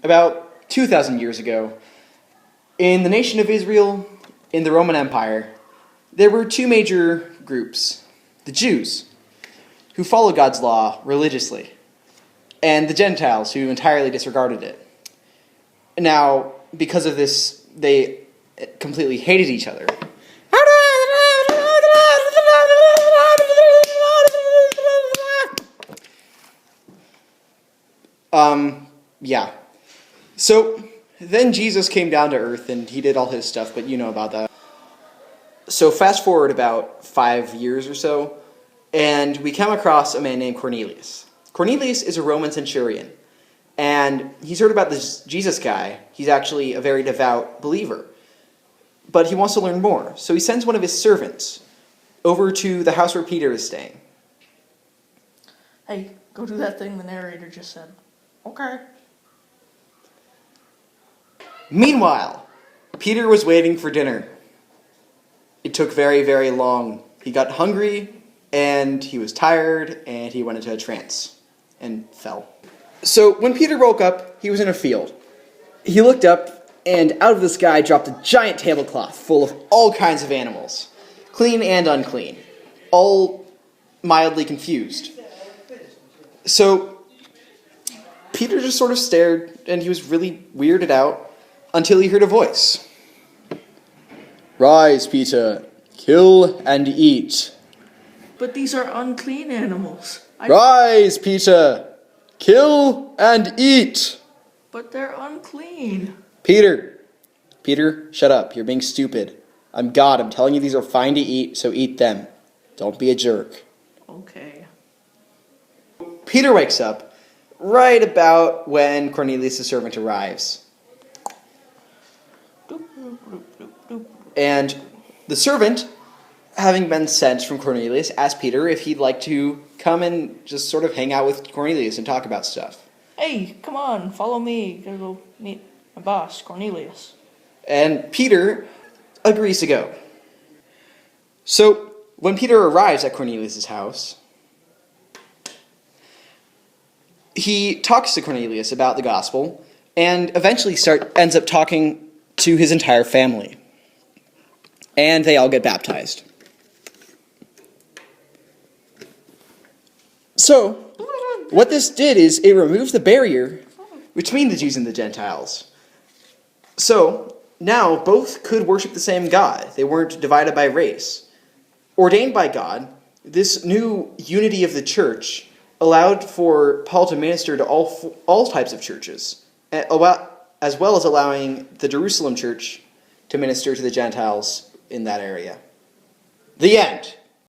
about 2,000 years ago, in the nation of Israel, in the Roman Empire, there were two major groups. The Jews, who followed God's law religiously, and the Gentiles, who entirely disregarded it. Now, because of this, they completely hated each other. Yeah. So, then Jesus came down to earth and he did all his stuff, but you know about that. So fast forward about 5 years or so, and we come across a man named Cornelius. Cornelius is a Roman centurion, and he's heard about this Jesus guy. He's actually a very devout believer, but he wants to learn more. So he sends one of his servants over to the house where Peter is staying. Hey, go do that thing the narrator just said. Okay. Meanwhile, Peter was waiting for dinner. It took very, very long. He got hungry, and he was tired, and he went into a trance and fell. So when Peter woke up, he was in a field. He looked up, and out of the sky dropped a giant tablecloth full of all kinds of animals, clean and unclean, all mildly confused. So Peter just sort of stared, and he was really weirded out until he heard a voice. "Rise, Peter, kill and eat." But these are unclean animals. Rise, Peter, kill and eat. But they're unclean. Peter, shut up. You're being stupid. I'm God. I'm telling you these are fine to eat, so eat them. Don't be a jerk. Okay. Peter wakes up right about when Cornelius' servant arrives. And the servant, having been sent from Cornelius, asked Peter if he'd like to come and just sort of hang out with Cornelius and talk about stuff. Hey, come on, follow me. Gotta go meet my boss, Cornelius. And Peter agrees to go. So when Peter arrives at Cornelius' house, he talks to Cornelius about the gospel and eventually ends up talking to his entire family. And they all get baptized. So, what this did is it removed the barrier between the Jews and the Gentiles. So, now both could worship the same God. They weren't divided by race. Ordained by God, this new unity of the church allowed for Paul to minister to all types of churches, as well as allowing the Jerusalem church to minister to the Gentiles in that area. The end.